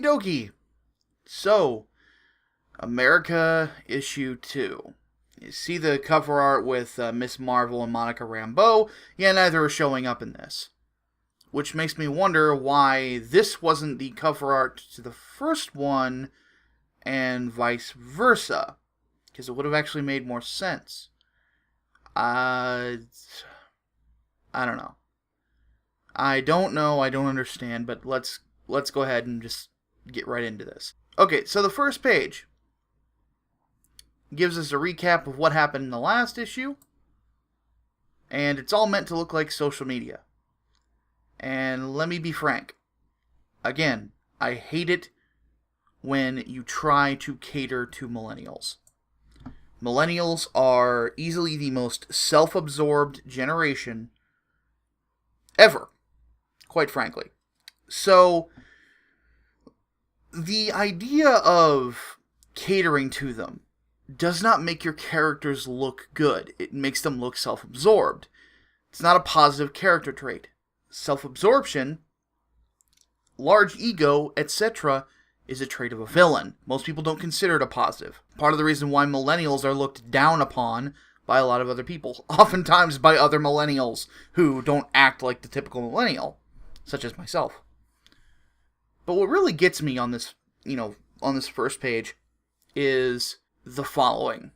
dokie. So, America issue 2. You see the cover art with Miss Marvel and Monica Rambeau. Yeah, neither are showing up in this. Which makes me wonder why this wasn't the cover art to the first one and vice versa. Because it would have actually made more sense. I don't know. I don't know, I don't understand, but let's go ahead and just get right into this. Okay, so the first page gives us a recap of what happened in the last issue, and it's all meant to look like social media. And let me be frank. Again, I hate it when you try to cater to millennials. Millennials are easily the most self-absorbed generation ever, quite frankly. So, the idea of catering to them does not make your characters look good. It makes them look self-absorbed. It's not a positive character trait. Self-absorption, large ego, etc. is a trait of a villain. Most people don't consider it a positive. Part of the reason why millennials are looked down upon by a lot of other people, oftentimes by other millennials who don't act like the typical millennial, such as myself. But what really gets me on this, on this first page is the following.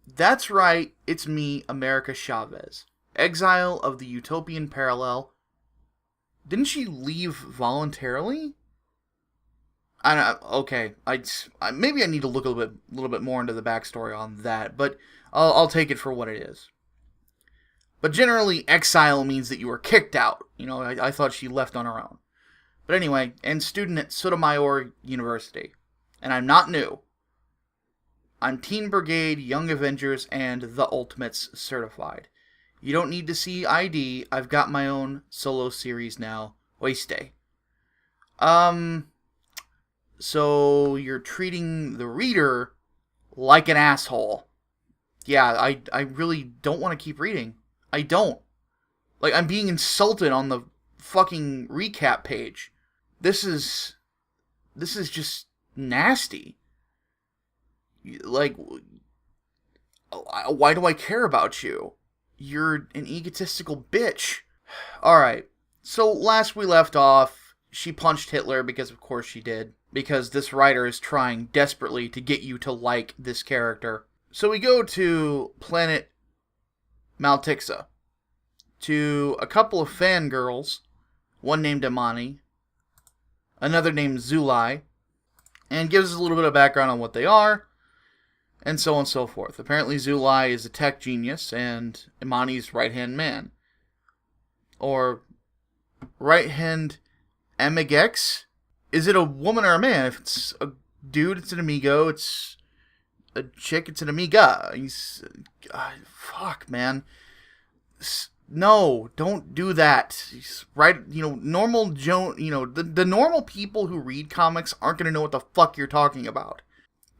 That's right, it's me, America Chavez, exile of the utopian parallel. Didn't she leave voluntarily? I don't. Okay, maybe I need to look a little bit more into the backstory on that, but I'll take it for what it is. But generally, exile means that you were kicked out. I thought she left on her own. But anyway, and student at Sotomayor University, and I'm not new. I'm Teen Brigade, Young Avengers, and The Ultimates certified. You don't need to see ID. I've got my own solo series now. Oiste. So you're treating the reader like an asshole. Yeah, I really don't want to keep reading. I don't. Like, I'm being insulted on the fucking recap page. This is just nasty. Like, why do I care about you? You're an egotistical bitch. Alright, so last we left off, she punched Hitler because of course she did. Because this writer is trying desperately to get you to like this character. So we go to planet Mount Ixa, to a couple of fangirls, one named Imani, another named Zulai, and gives us a little bit of background on what they are, and so on and so forth. Apparently Zulai is a tech genius, and Imani's right-hand man. Or right-hand Amigex? Is it a woman or a man? If it's a dude, it's an amigo. It's a chick, it's an amiga. Fuck, man. No, don't do that. Normal the normal people who read comics aren't going to know what the fuck you're talking about.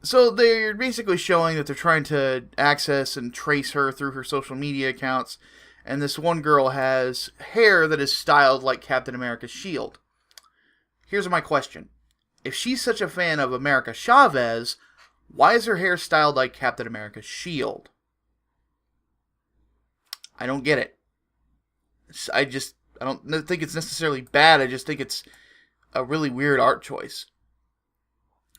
So they're basically showing that they're trying to access and trace her through her social media accounts. And this one girl has hair that is styled like Captain America's shield. Here's my question. If she's such a fan of America Chavez, why is her hair styled like Captain America's shield? I don't get it. I don't think it's necessarily bad. I just think it's a really weird art choice.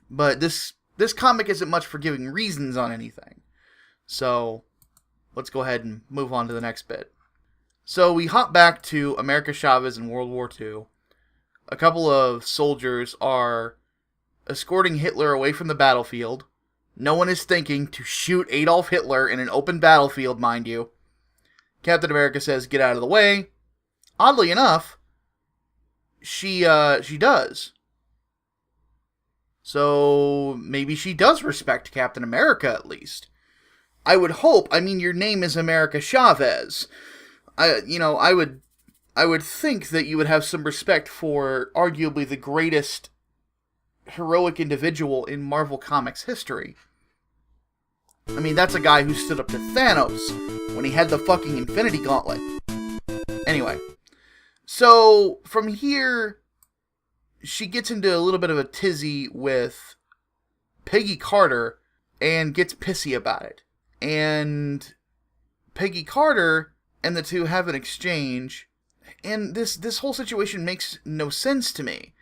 But this comic isn't much for giving reasons on anything. So, let's go ahead and move on to the next bit. So, we hop back to America Chavez in World War II. A couple of soldiers are escorting Hitler away from the battlefield. No one is thinking to shoot Adolf Hitler in an open battlefield, mind you. Captain America says, get out of the way. Oddly enough, she does. So, maybe she does respect Captain America, at least. I would hope. I mean, your name is America Chavez. I would think that you would have some respect for arguably the greatest heroic individual in Marvel Comics history. I mean, that's a guy who stood up to Thanos when he had the fucking Infinity Gauntlet. Anyway, so from here, she gets into a little bit of a tizzy with Peggy Carter and gets pissy about it. And Peggy Carter and the two have an exchange, and this whole situation makes no sense to me.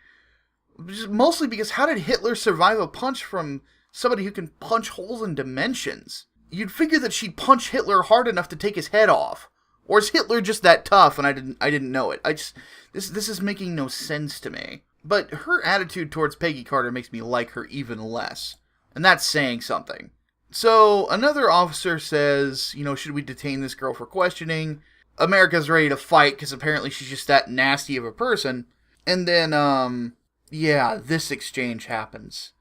Mostly because how did Hitler survive a punch from somebody who can punch holes in dimensions? You'd figure that she'd punch Hitler hard enough to take his head off. Or is Hitler just that tough and I didn't know it? This is making no sense to me. But her attitude towards Peggy Carter makes me like her even less. And that's saying something. So another officer says, should we detain this girl for questioning? America's ready to fight because apparently she's just that nasty of a person. And then, this exchange happens.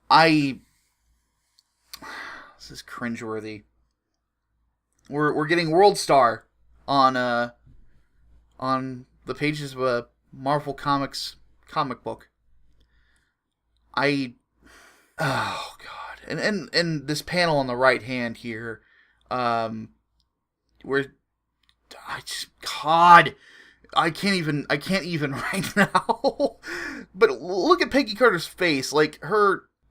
This is cringeworthy. We're getting World Star on the pages of a Marvel Comics comic book. Oh god. And this panel on the right hand here, where I can't even right now. But look at Peggy Carter's face. Like,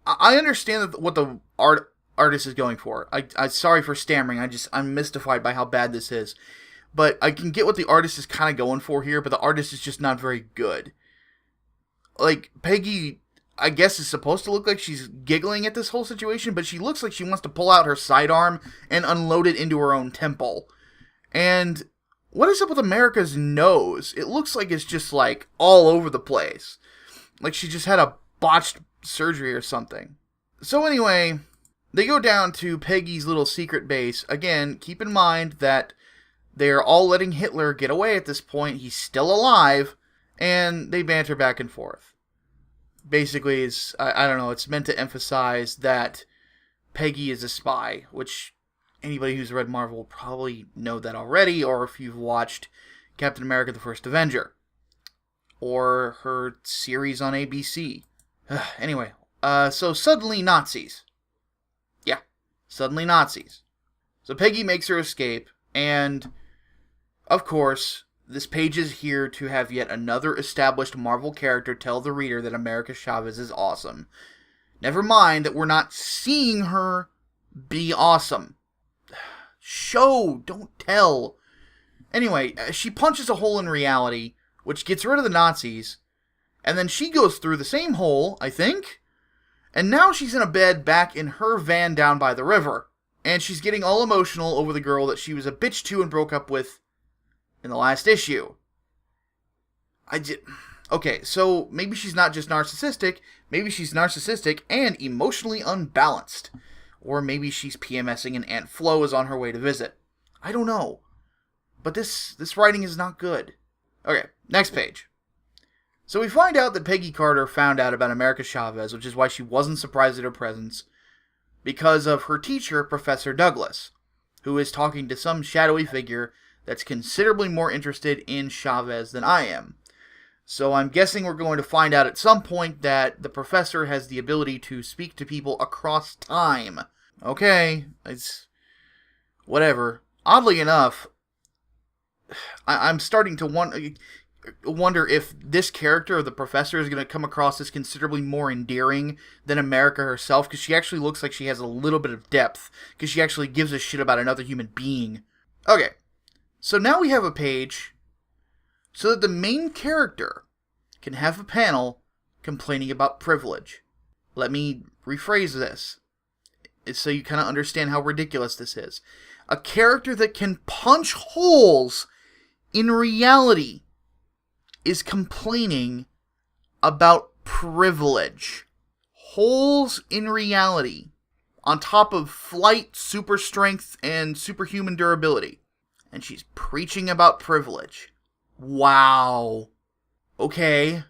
I understand what the artist is going for. I'm sorry for stammering. I'm mystified by how bad this is. But I can get what the artist is kind of going for here, but the artist is just not very good. Like, Peggy, I guess, is supposed to look like she's giggling at this whole situation, but she looks like she wants to pull out her sidearm and unload it into her own temple. And what is up with America's nose? It looks like it's just, like, all over the place. Like she just had a botched surgery or something. So anyway, they go down to Peggy's little secret base. Again, keep in mind that they're all letting Hitler get away at this point. He's still alive. And they banter back and forth. Basically, I don't know, it's meant to emphasize that Peggy is a spy, which anybody who's read Marvel will probably know that already, or if you've watched Captain America: The First Avenger, or her series on ABC. Anyway, so suddenly Nazis. Yeah, suddenly Nazis. So Peggy makes her escape, and, of course, this page is here to have yet another established Marvel character tell the reader that America Chavez is awesome. Never mind that we're not seeing her be awesome. Show, don't tell. Anyway, she punches a hole in reality, which gets rid of the Nazis, and then she goes through the same hole, I think, and now she's in a bed back in her van down by the river, and she's getting all emotional over the girl that she was a bitch to and broke up with in the last issue. Okay, so maybe she's not just narcissistic, maybe she's narcissistic and emotionally unbalanced. Or maybe she's PMSing and Aunt Flo is on her way to visit. I don't know. But this writing is not good. Okay, next page. So we find out that Peggy Carter found out about America Chavez, which is why she wasn't surprised at her presence, because of her teacher, Professor Douglas, who is talking to some shadowy figure that's considerably more interested in Chavez than I am. So I'm guessing we're going to find out at some point that the professor has the ability to speak to people across time. Okay, it's whatever. Oddly enough, I'm starting to wonder if this character, the professor, is going to come across as considerably more endearing than America herself, because she actually looks like she has a little bit of depth, because she actually gives a shit about another human being. Okay. So now we have a page so that the main character can have a panel complaining about privilege. Let me rephrase this so you kind of understand how ridiculous this is. A character that can punch holes in reality is complaining about privilege. Holes in reality on top of flight, super strength, and superhuman durability. And she's preaching about privilege. Wow. Okay.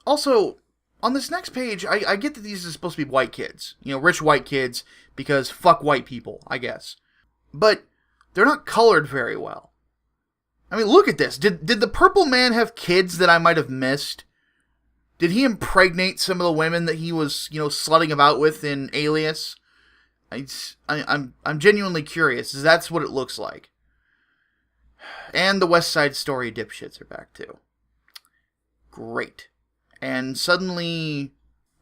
Also, on this next page, I get that these are supposed to be white kids. Rich white kids, because fuck white people, I guess. But they're not colored very well. I mean, look at this. Did the purple man have kids that I might have missed? Did he impregnate some of the women that he was, slutting about with in Alias? I'm genuinely curious. That's what it looks like. And the West Side Story dipshits are back too. Great. And suddenly,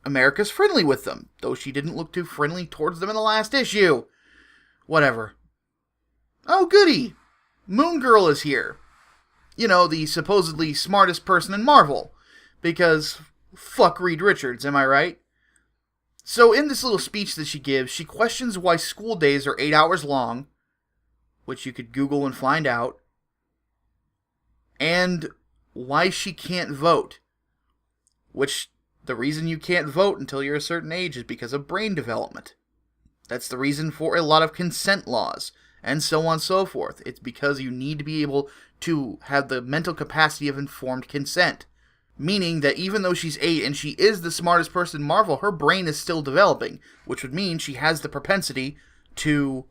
America's friendly with them, though she didn't look too friendly towards them in the last issue. Whatever. Oh, goody! Moon Girl is here. You know, the supposedly smartest person in Marvel. Because, fuck Reed Richards, am I right? So in this little speech that she gives, she questions why school days are 8 hours long, which you could Google and find out, and why she can't vote, which the reason you can't vote until you're a certain age is because of brain development. That's the reason for a lot of consent laws, and so on and so forth. It's because you need to be able to have the mental capacity of informed consent. Meaning that even though she's 8 and she is the smartest person in Marvel, her brain is still developing, which would mean she has the propensity to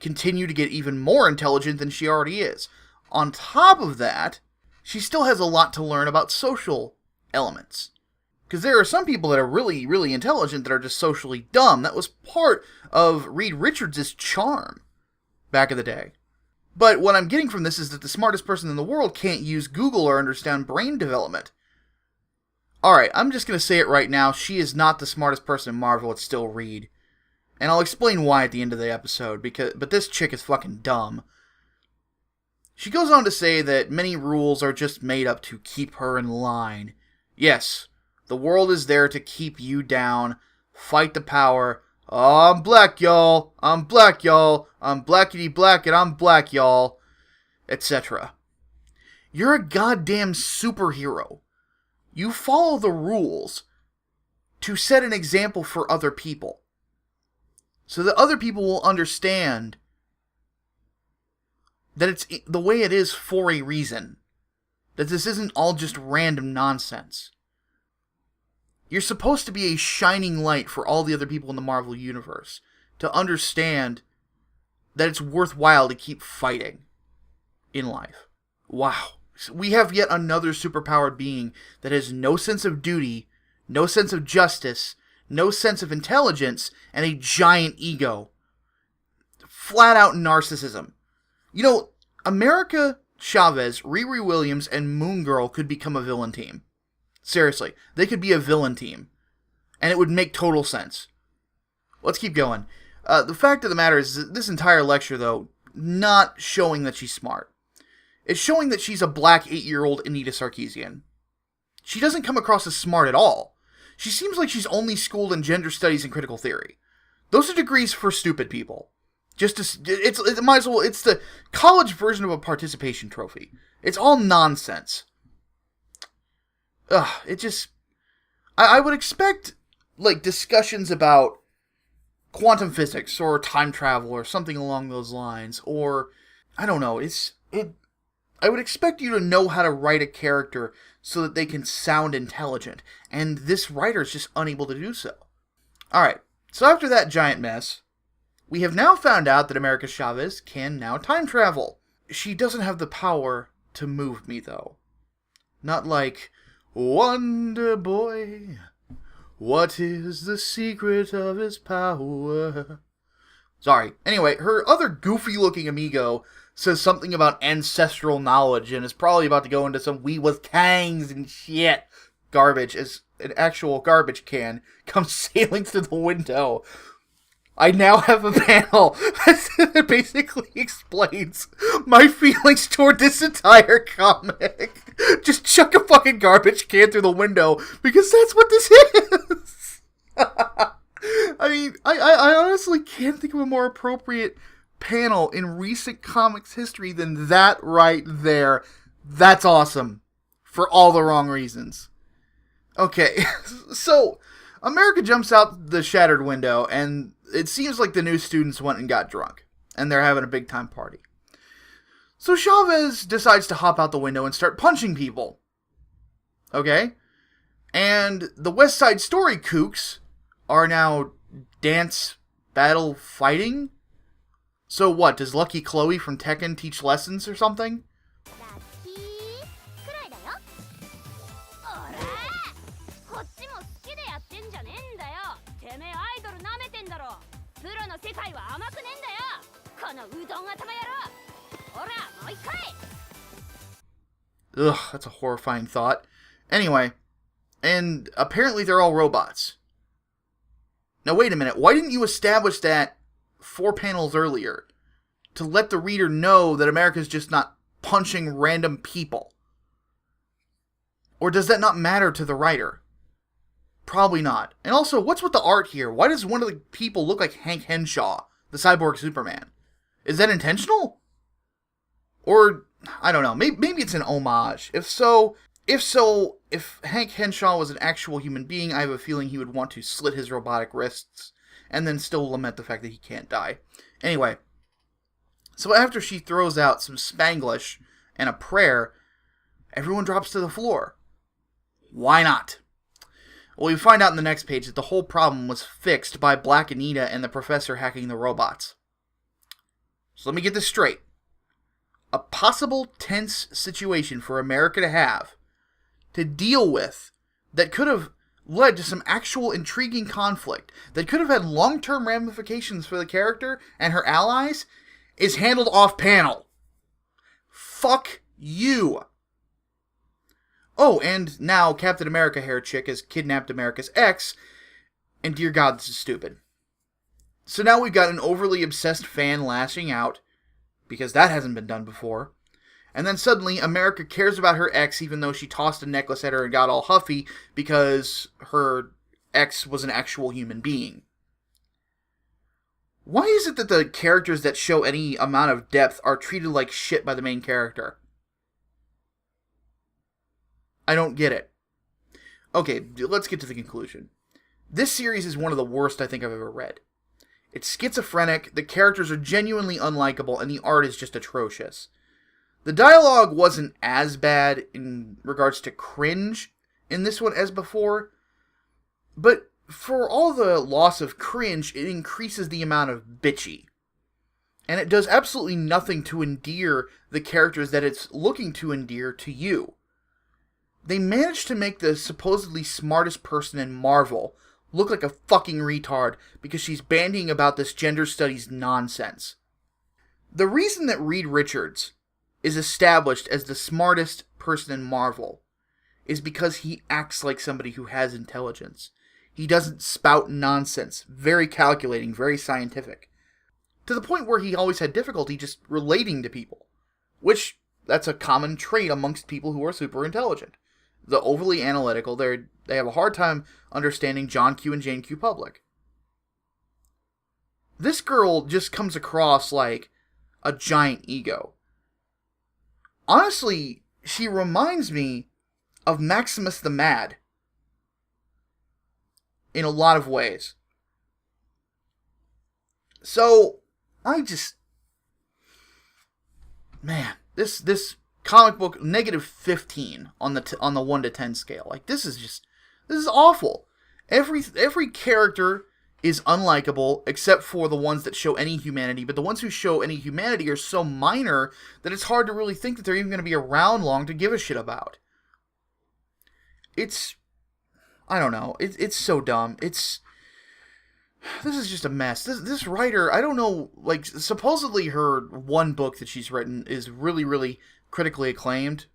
continue to get even more intelligent than she already is. On top of that, she still has a lot to learn about social elements. Because there are some people that are really, really intelligent that are just socially dumb. That was part of Reed Richards' charm back in the day. But what I'm getting from this is that the smartest person in the world can't use Google or understand brain development. Alright, I'm just going to say it right now. She is not the smartest person in Marvel. It's still Reed. And I'll explain why at the end of the episode. But this chick is fucking dumb. She goes on to say that many rules are just made up to keep her in line. Yes, the world is there to keep you down. Fight the power. Oh, I'm black, y'all. I'm black, y'all. I'm blackity black and I'm black, y'all. Etc. You're a goddamn superhero. You follow the rules to set an example for other people. So that other people will understand that it's the way it is for a reason. That this isn't all just random nonsense. You're supposed to be a shining light for all the other people in the Marvel Universe to understand that it's worthwhile to keep fighting in life. Wow. We have yet another superpowered being that has no sense of duty, no sense of justice, no sense of intelligence, and a giant ego. Flat out narcissism. You know, America Chavez, Riri Williams, and Moon Girl could become a villain team. Seriously, they could be a villain team. And it would make total sense. Let's keep going. The fact of the matter is, this entire lecture, though, not showing that she's smart. It's showing that she's a black 8-year-old Anita Sarkeesian. She doesn't come across as smart at all. She seems like she's only schooled in gender studies and critical theory. Those are degrees for stupid people. It might as well, it's the college version of a participation trophy. It's all nonsense. I would expect, like, discussions about quantum physics or time travel or something along those lines, or, I don't know, I would expect you to know how to write a character so that they can sound intelligent, and this writer is just unable to do so. Alright, so after that giant mess, we have now found out that America Chavez can now time travel. She doesn't have the power to move me, though. Not like, Wonder Boy, what is the secret of his power? Sorry. Anyway, her other goofy-looking amigo says something about ancestral knowledge and is probably about to go into some we was kangs and shit garbage as an actual garbage can comes sailing through the window. I now have a panel that basically explains my feelings toward this entire comic. Just chuck a fucking garbage can through the window, because that's what this is. I mean, I honestly can't think of a more appropriate panel in recent comics history than that right there. That's awesome. For all the wrong reasons. Okay, so America jumps out the shattered window, and it seems like the new students went and got drunk, and they're having a big time party. So Chavez decides to hop out the window and start punching people. Okay? And the West Side Story kooks are now dance, battle, fighting? So what, does Lucky Chloe from Tekken teach lessons or something? Ugh, that's a horrifying thought. Anyway, And apparently they're all robots. Now wait a minute, why didn't you establish that 4 panels earlier? To let the reader know that America's just not punching random people. Or does that not matter to the writer? Probably not. And also, what's with the art here? Why does one of the people look like Hank Henshaw, the cyborg Superman? Is that intentional? Or, I don't know, maybe it's an homage. If Hank Henshaw was an actual human being, I have a feeling he would want to slit his robotic wrists and then still lament the fact that he can't die. Anyway, so after she throws out some Spanglish and a prayer, everyone drops to the floor. Why not? Well, we find out in the next page that the whole problem was fixed by Black Anita and the professor hacking the robots. So let me get this straight. A possible tense situation for America to have, to deal with, that could have led to some actual intriguing conflict, that could have had long-term ramifications for the character and her allies, is handled off-panel. Fuck you. Oh, and now Captain America hair chick has kidnapped America's ex, and dear God, this is stupid. So now we've got an overly obsessed fan lashing out, because that hasn't been done before, and then suddenly America cares about her ex even though she tossed a necklace at her and got all huffy because her ex was an actual human being. Why is it that the characters that show any amount of depth are treated like shit by the main character? I don't get it. Okay, let's get to the conclusion. This series is one of the worst I think I've ever read. It's schizophrenic, the characters are genuinely unlikable, and the art is just atrocious. The dialogue wasn't as bad in regards to cringe in this one as before, but for all the loss of cringe, it increases the amount of bitchy. And it does absolutely nothing to endear the characters that it's looking to endear to you. They managed to make the supposedly smartest person in Marvel look like a fucking retard because she's bandying about this gender studies nonsense. The reason that Reed Richards is established as the smartest person in Marvel is because he acts like somebody who has intelligence. He doesn't spout nonsense. Very calculating, very scientific. To the point where he always had difficulty just relating to people. Which, that's a common trait amongst people who are super intelligent. The overly analytical, they have a hard time understanding John Q and Jane Q Public. This girl just comes across like a giant ego. Honestly, she reminds me of Maximus the Mad. In a lot of ways. So, man, this comic book, -15 on the 1 to 10 scale. Like, this is awful. Every character is unlikable except for the ones that show any humanity, but the ones who show any humanity are so minor that it's hard to really think that they're even going to be around long to give a shit about. I don't know. It's so dumb. This is just a mess. This writer, I don't know, like, supposedly her one book that she's written is really, really critically acclaimed,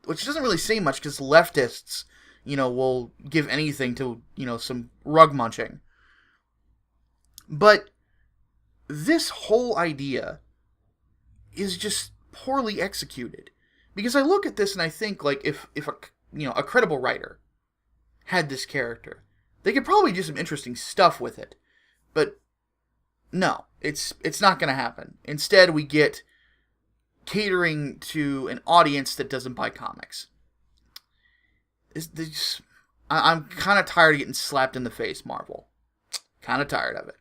which doesn't really say much because leftists, will give anything to, some rug munching. But this whole idea is just poorly executed. Because I look at this and I think, like, if a credible writer had this character, they could probably do some interesting stuff with it. But no, it's not going to happen. Instead, we get catering to an audience that doesn't buy comics. I'm kind of tired of getting slapped in the face, Marvel. Kind of tired of it.